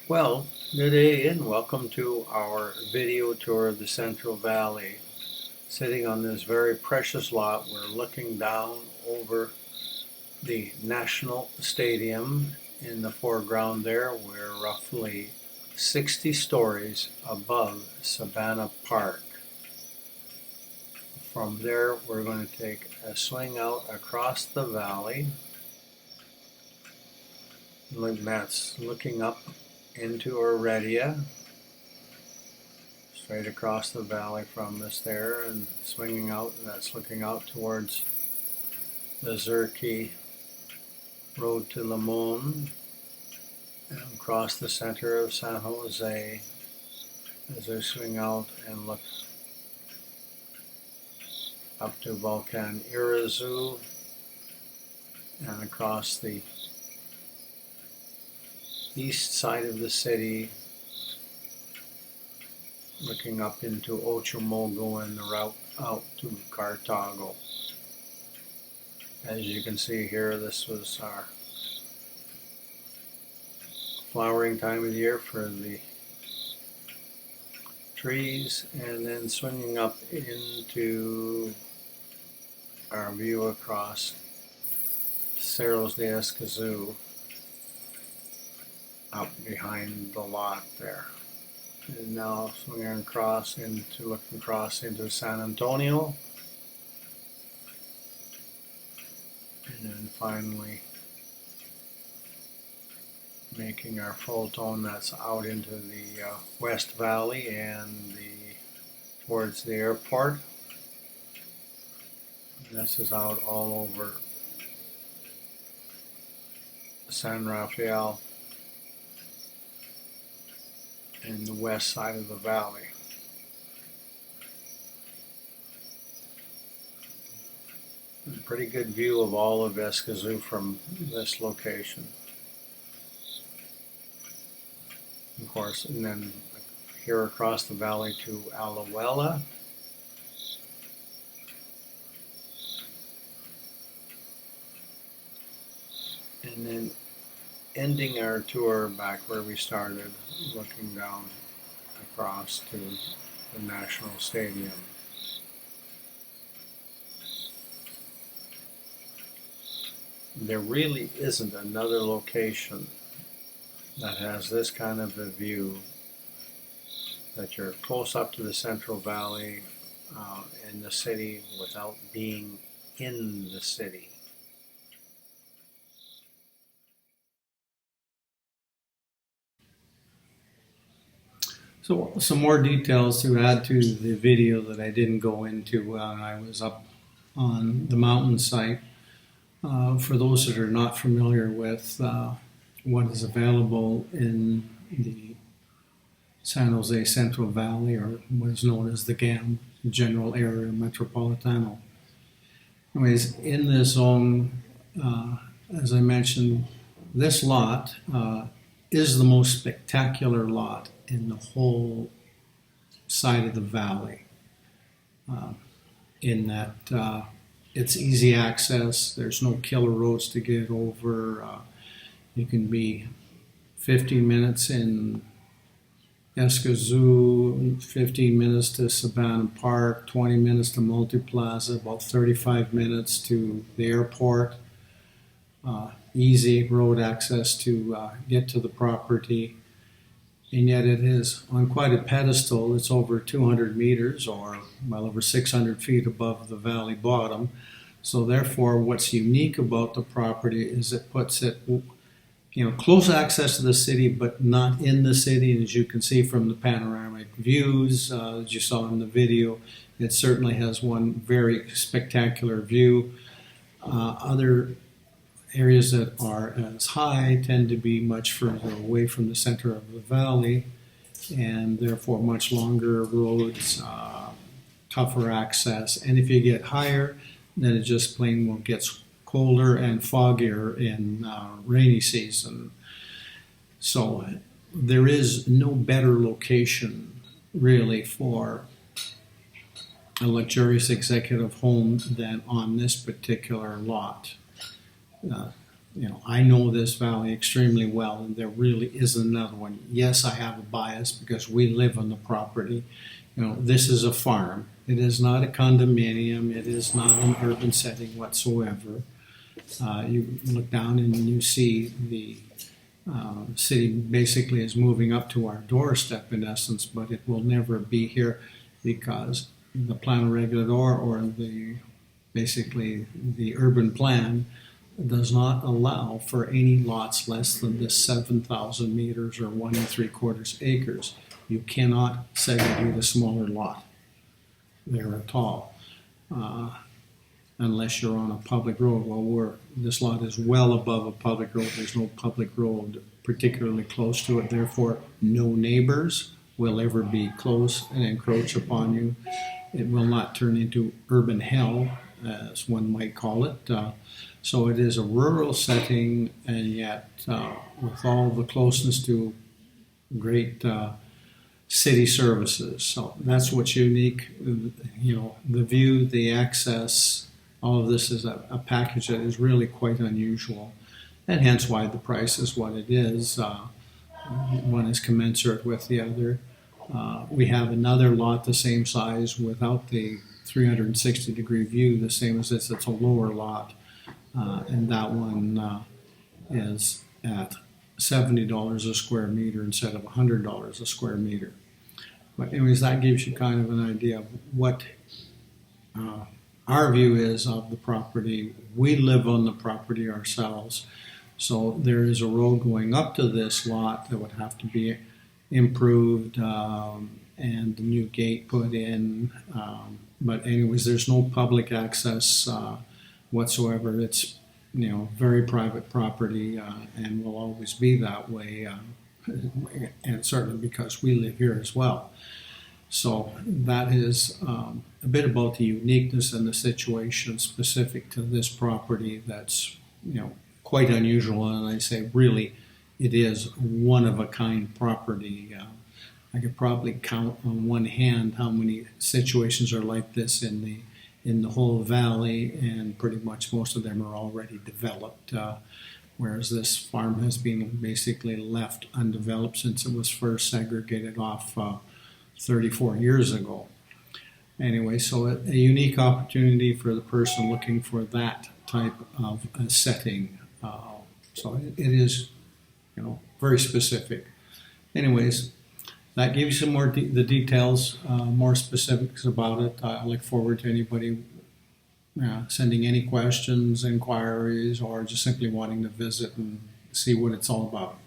Well, good day and welcome to our video tour of the Central Valley. Sitting on this very precious lot, we're looking down over the National Stadium in the foreground there. We're roughly 60 stories above Sabana Park. From there, we're going to take a swing out across the valley. That's looking up into Heredia, straight across the valley from us there, and swinging out, and that's looking out towards the Zerke Road to Limon, and across the center of San Jose as I swing out and look up to Volcan Irazu and across the east side of the city, looking up into Ochomogo and the route out to Cartago. As you can see here, this was our flowering time of the year for the trees, and then swinging up into our view across Cerros de Escazu, up behind the lot there. And now swinging across looking across into San Antonio, and then finally making our full tone that's out into the West Valley and towards the airport. And this is out all over San Rafael in the west side of the valley. A pretty good view of all of Escazú from this location. Of course, and then here across the valley to Alajuela. And then ending our tour back where we started, looking down across to the National Stadium. There really isn't another location that has this kind of a view, that you're close up to the Central Valley in the city without being in the city. So some more details to add to the video that I didn't go into when I was up on the mountain site. For those that are not familiar with what is available in the San Jose Central Valley, or what is known as the GAM, General Area Metropolitano. Anyways, in this zone, as I mentioned, this lot is the most spectacular lot in the whole side of the valley, in that it's easy access. There's no killer roads to get over. You can be 15 minutes in Escazú, 15 minutes to Sabana Park, 20 minutes to Multiplaza, about 35 minutes to the airport. Easy road access to get to the property. And yet it is on quite a pedestal. It's over 200 meters, or well over 600 feet above the valley bottom. So therefore, what's unique about the property is it puts it, close access to the city, but not in the city. And as you can see from the panoramic views, as you saw in the video, it certainly has one very spectacular view. Other areas that are as high tend to be much further away from the center of the valley, and therefore much longer roads, tougher access. And if you get higher, then it just plain well gets colder and foggier in rainy season. So there is no better location really for a luxurious executive home than on this particular lot. I know this valley extremely well, and there really isn't another one. Yes, I have a bias because we live on the property. This is a farm. It is not a condominium. It is not an urban setting whatsoever. You look down and you see the city basically is moving up to our doorstep in essence, but it will never be here because the plan regulador or basically the urban plan does not allow for any lots less than this 7,000 meters or 1 3/4 acres. You cannot segregate a smaller lot there at all, unless you're on a public road. Well, this lot is well above a public road. There's no public road particularly close to it. Therefore, no neighbors will ever be close and encroach upon you. It will not turn into urban hell, as one might call it. So it is a rural setting, and yet with all the closeness to great city services. So that's what's unique. The view, the access, all of this is a package that is really quite unusual, and hence why the price is what it is. One is commensurate with the other. We have another lot the same size without the 360-degree view, the same as this. It's a lower lot. And that one is at $70 a square meter instead of $100 a square meter. But anyways, that gives you kind of an idea of what our view is of the property. We live on the property ourselves. So there is a road going up to this lot that would have to be improved and the new gate put in. But anyways, there's no public access whatsoever. It's very private property and will always be that way, and certainly because we live here as well. So that is a bit about the uniqueness and the situation specific to this property. That's quite unusual, and I say really it is one of a kind property. I could probably count on one hand how many situations are like this in the whole valley, and pretty much most of them are already developed, whereas this farm has been basically left undeveloped since it was first segregated off 34 years ago. Anyway, so a unique opportunity for the person looking for that type of a setting. So it is, very specific. Anyways, that gives you some more the details, more specifics about it. I look forward to anybody sending any questions, inquiries, or just simply wanting to visit and see what it's all about.